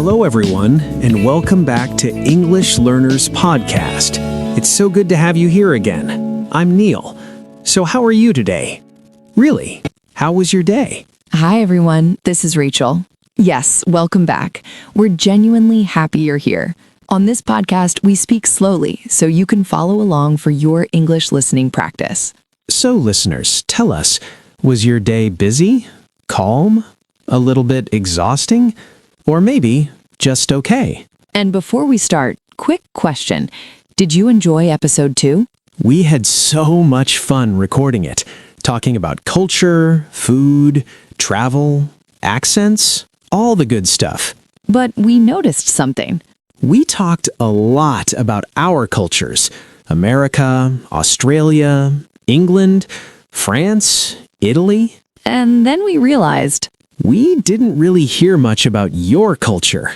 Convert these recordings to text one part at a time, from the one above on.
Hello, everyone, and welcome back to English Learners Podcast. It's so good to have you here again. I'm Neil. So how are you today? Really, how was your day? Hi, everyone. This is Rachel. Yes, welcome back. We're genuinely happy you're here. On this podcast, we speak slowly so you can follow along for your English listening practice. So, listeners, tell us, was your day busy, calm, a little bit exhausting, or maybe just okay? And before we start, quick question. Did you enjoy episode 2? We had so much fun recording it, talking about culture, food, travel, accents, all the good stuff. But we noticed something. We talked a lot about our cultures: America, Australia, England, France, Italy. And then we realized... we didn't really hear much about your culture.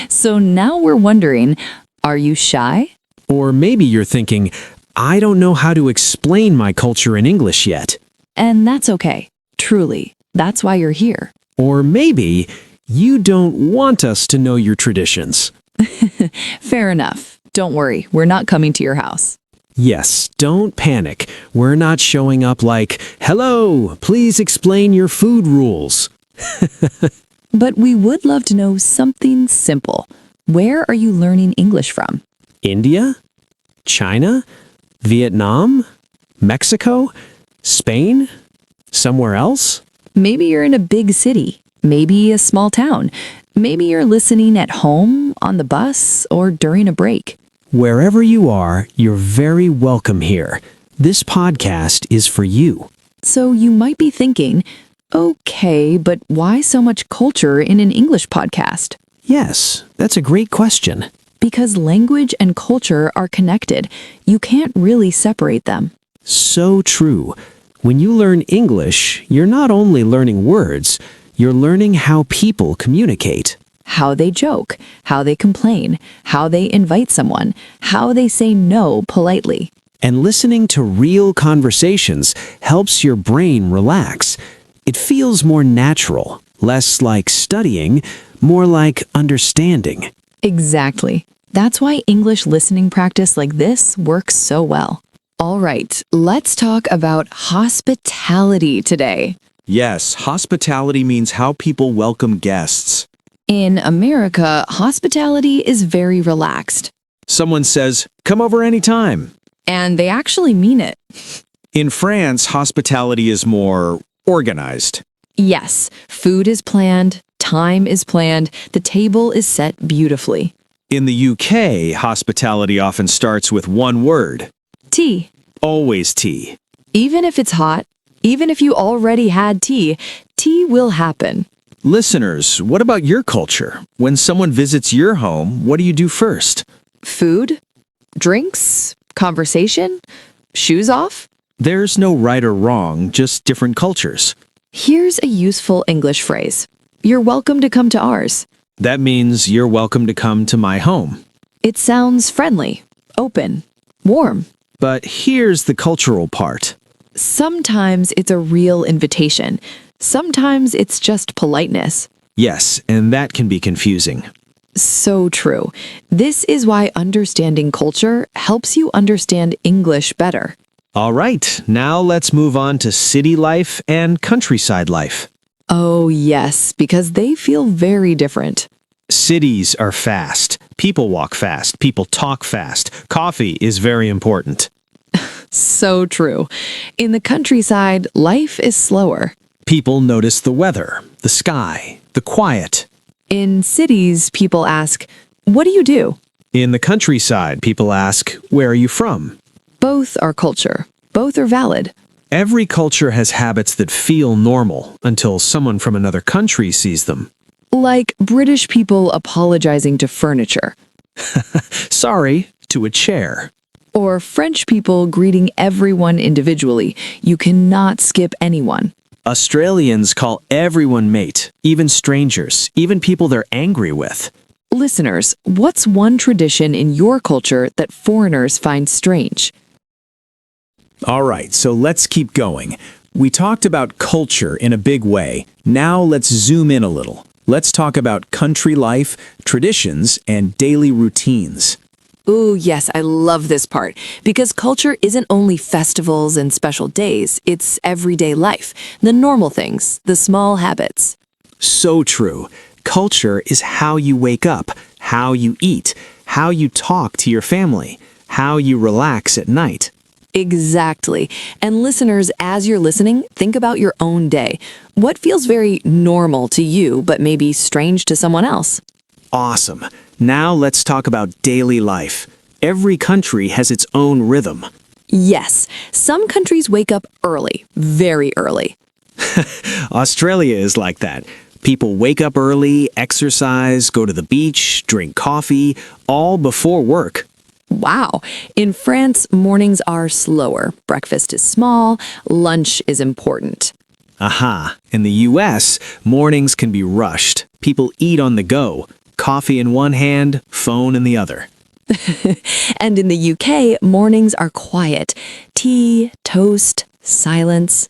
So now we're wondering, are you shy? Or maybe you're thinking, I don't know how to explain my culture in English yet. And that's okay. Truly. That's why you're here. Or maybe you don't want us to know your traditions. Fair enough. Don't worry. We're not coming to your house. Yes, don't panic. We're not showing up like, hello, please explain your food rules. But we would love to know something simple. Where are you learning English from? India? China? Vietnam? Mexico? Spain? Somewhere else? Maybe you're in a big city. Maybe a small town. Maybe you're listening at home, on the bus, or during a break. Wherever you are, you're very welcome here. This podcast is for you. So you might be thinking, okay, but why so much culture in an English podcast? Yes, that's a great question. Because language and culture are connected. You can't really separate them. So true. When you learn English, you're not only learning words, you're learning how people communicate. How they joke, how they complain, how they invite someone, how they say no politely. And listening to real conversations helps your brain relax. It feels more natural, less like studying, more like understanding. Exactly. That's why English listening practice like this works so well. All right, let's talk about hospitality today. Yes, hospitality means how people welcome guests. In America, hospitality is very relaxed. Someone says, "Come over anytime." And they actually mean it. In France, hospitality is more organized. Yes, food is planned, time is planned, the table is set beautifully. In the UK, hospitality often starts with one word. Tea. Always tea. Even if it's hot, even if you already had tea, tea will happen. Listeners, what about your culture? When someone visits your home, what do you do first? Food? Drinks? Conversation? Shoes off? There's no right or wrong, just different cultures. Here's a useful English phrase. You're welcome to come to ours. That means you're welcome to come to my home. It sounds friendly, open, warm. But here's the cultural part. Sometimes it's a real invitation. Sometimes it's just politeness. Yes, and that can be confusing. So true. This is why understanding culture helps you understand English better. All right, now let's move on to city life and countryside life. Oh, yes, because they feel very different. Cities are fast. People walk fast. People talk fast. Coffee is very important. So true. In the countryside, life is slower. People notice the weather, the sky, the quiet. In cities, people ask, what do you do? In the countryside, people ask, where are you from? Both are culture. Both are valid. Every culture has habits that feel normal until someone from another country sees them. Like British people apologizing to furniture. Sorry, to a chair. Or French people greeting everyone individually. You cannot skip anyone. Australians call everyone mate, even strangers, even people they're angry with. Listeners, what's one tradition in your culture that foreigners find strange? All right, so let's keep going. We talked about culture in a big way. Now let's zoom in a little. Let's talk about country life, traditions, and daily routines. Ooh, yes, I love this part because culture isn't only festivals and special days, it's everyday life, the normal things, the small habits. So true. Culture is how you wake up, how you eat, how you talk to your family, how you relax at night. Exactly. And listeners, as you're listening, think about your own day. What feels very normal to you, but maybe strange to someone else? Awesome. Now let's talk about daily life. Every country has its own rhythm. Yes, some countries wake up early, very early. Australia is like that. People wake up early, exercise, go to the beach, drink coffee, all before work. Wow. In France, mornings are slower. Breakfast is small, lunch is important. Aha. In the US, mornings can be rushed. People eat on the go. Coffee in one hand, phone in the other. And in the UK, mornings are quiet. Tea, toast, silence.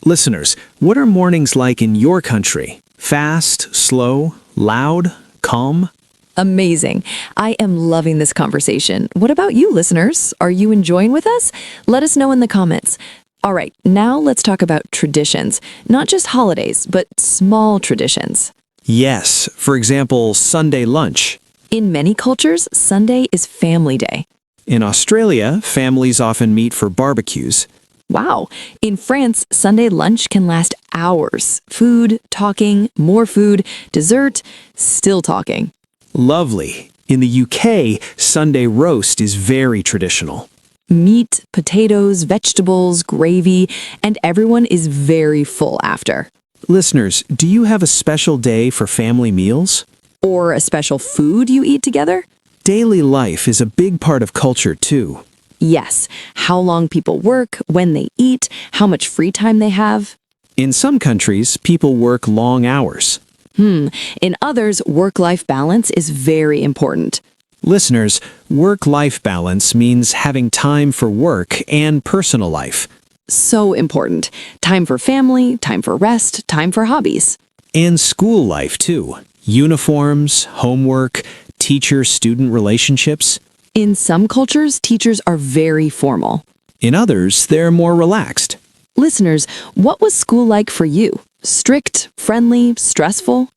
Listeners, what are mornings like in your country? Fast, slow, loud, calm? Amazing. I am loving this conversation. What about you, listeners? Are you enjoying with us? Let us know in the comments. All right, now let's talk about traditions. Not just holidays, but small traditions. Yes, for example, Sunday lunch. In many cultures, Sunday is family day. In Australia, families often meet for barbecues. Wow. In France, Sunday lunch can last hours. Food, talking, more food, dessert, still talking. Lovely. In the UK, Sunday roast is very traditional. Meat, potatoes, vegetables, gravy, and everyone is very full after. Listeners, do you have a special day for family meals? Or a special food you eat together? Daily life is a big part of culture, too. Yes. How long people work, when they eat, how much free time they have. In some countries, people work long hours. In others, work-life balance is very important. Listeners, work-life balance means having time for work and personal life. So important. Time for family, time for rest, time for hobbies. And school life, too. Uniforms, homework, teacher-student relationships. In some cultures, teachers are very formal. In others, they're more relaxed. Listeners, what was school like for you? Strict, friendly, stressful?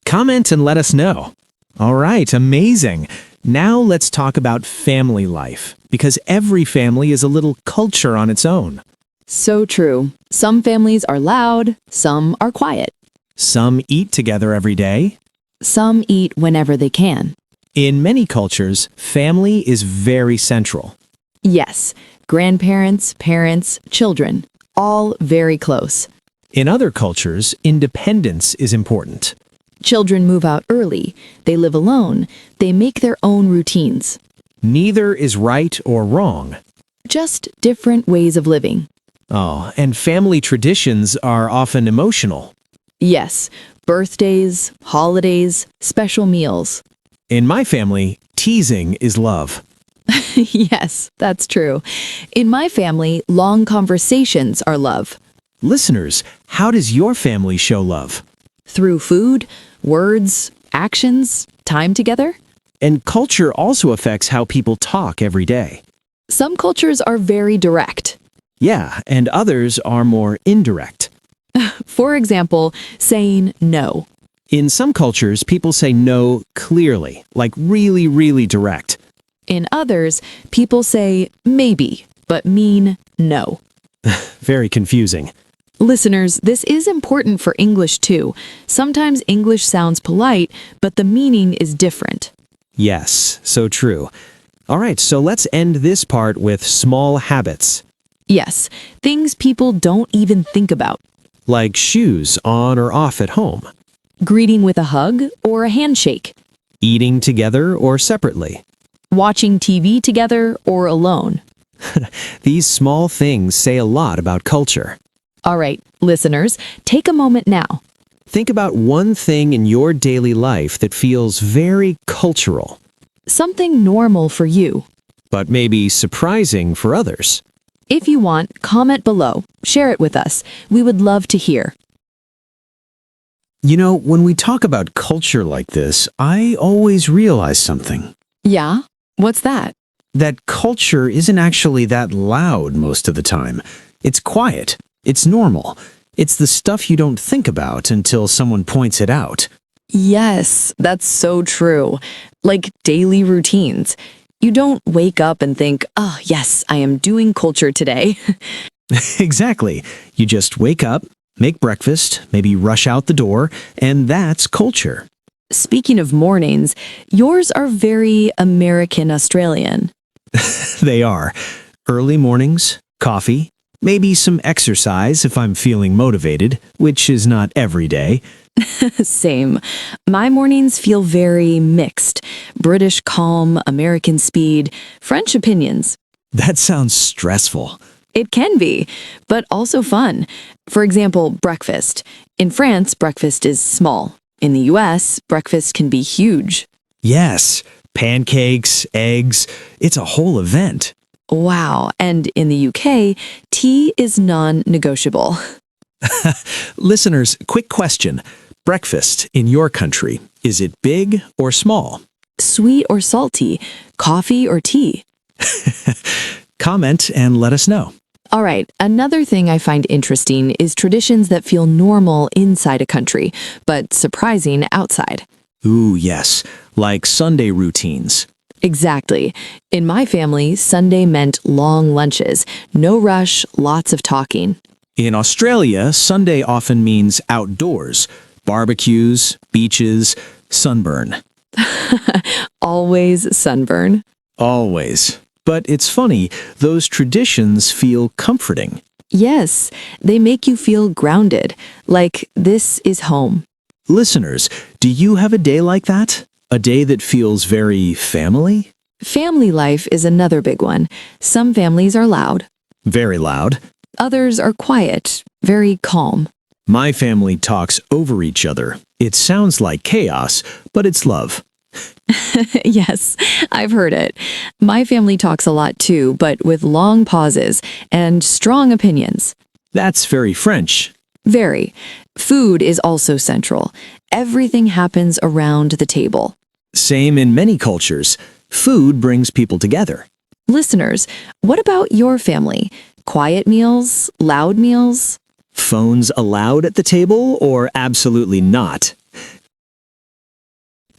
Comment and let us know. All right, amazing. Now let's talk about family life, because every family is a little culture on its own. So true. Some families are loud, some are quiet. Some eat together every day. Some eat whenever they can. In many cultures, family is very central. Yes, grandparents, parents, children, all very close. In other cultures, independence is important. Children move out early, they live alone, they make their own routines. Neither is right or wrong. Just different ways of living. Oh, and family traditions are often emotional. Yes, birthdays, holidays, special meals. In my family, teasing is love. Yes, that's true. In my family, long conversations are love. Listeners, how does your family show love? Through food, words, actions, time together. And culture also affects how people talk every day. Some cultures are very direct. Yeah, and others are more indirect. For example, saying no. In some cultures, people say no clearly, like really, really direct. In others, people say maybe, but mean no. Very confusing. Listeners, this is important for English too. Sometimes English sounds polite, but the meaning is different. Yes, so true. All right, so let's end this part with small habits. Yes, things people don't even think about. Like shoes on or off at home. Greeting with a hug or a handshake. Eating together or separately. Watching TV together or alone. These small things say a lot about culture. All right, listeners, take a moment now. Think about one thing in your daily life that feels very cultural, Something normal for you. but maybe surprising for others. If you want, comment below. Share it with us. We would love to hear. You know, when we talk about culture like this, I always realize something. Yeah? What's that? That culture isn't actually that loud most of the time. It's quiet. It's normal. It's the stuff you don't think about until someone points it out. Yes, that's so true. Like daily routines. You don't wake up and think, oh, yes, I am doing culture today. Exactly. You just wake up, make breakfast, maybe rush out the door, and that's culture. Speaking of mornings, yours are very American Australian. They are. Early mornings, coffee, maybe some exercise if I'm feeling motivated, which is not every day. Same. My mornings feel very mixed. British calm, American speed, French opinions. That sounds stressful. It can be, but also fun. For example, breakfast. In France, breakfast is small. In the US, breakfast can be huge. Yes, pancakes, eggs, it's a whole event. Wow. And in the UK, tea is non-negotiable. Listeners, quick question. Breakfast in your country, is it big or small? Sweet or salty? Coffee or tea? Comment and let us know. All right, another thing I find interesting is traditions that feel normal inside a country, but surprising outside. Ooh, yes, like Sunday routines. Exactly. In my family, Sunday meant long lunches, no rush, lots of talking. In Australia, Sunday often means outdoors, barbecues, beaches, sunburn. Always sunburn. Always. But it's funny, those traditions feel comforting. Yes, they make you feel grounded, like this is home. Listeners, do you have a day like that? A day that feels very family? Family life is another big one. Some families are loud. Very loud. Others are quiet, very calm. My family talks over each other. It sounds like chaos, but it's love. Yes, I've heard it. My family talks a lot too, but with long pauses and strong opinions. That's very French. Very. Food is also central. Everything happens around the table. Same in many cultures. Food brings people together. Listeners, what about your family? Quiet meals? Loud meals? Phones allowed at the table or absolutely not?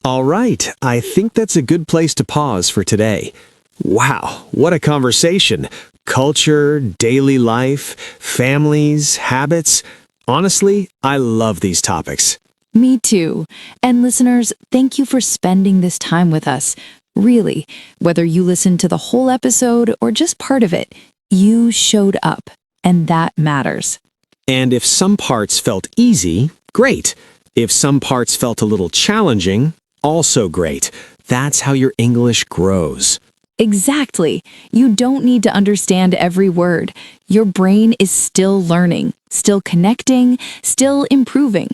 All right, I think that's a good place to pause for today. Wow, what a conversation. Culture, daily life, families, habits. Honestly, I love these topics. Me too. And listeners, thank you for spending this time with us. Really, whether you listened to the whole episode or just part of it, you showed up, and that matters. And if some parts felt easy, great. If some parts felt a little challenging, also great. That's how your English grows. Exactly. You don't need to understand every word. Your brain is still learning, still connecting, still improving.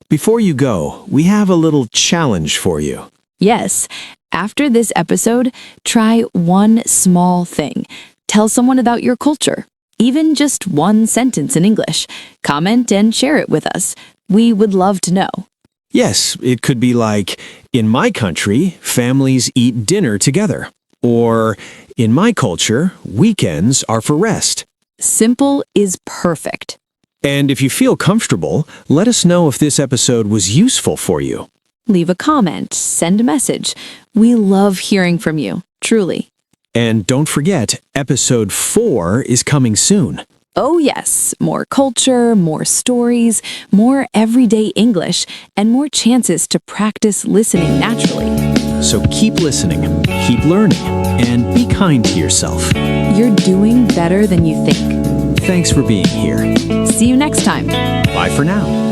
Before you go, we have a little challenge for you. Yes, after this episode, try one small thing. Tell someone about your culture, even just one sentence in English. Comment and share it with us. We would love to know. Yes, it could be like, in my country, families eat dinner together. Or, in my culture, weekends are for rest. Simple is perfect. And if you feel comfortable, let us know if this episode was useful for you. Leave a comment, send a message. We love hearing from you, truly. And don't forget, episode 4 is coming soon. Oh yes, more culture, more stories, more everyday English, and more chances to practice listening naturally. So keep listening, keep learning, and be kind to yourself. You're doing better than you think. Thanks for being here. See you next time. Bye for now.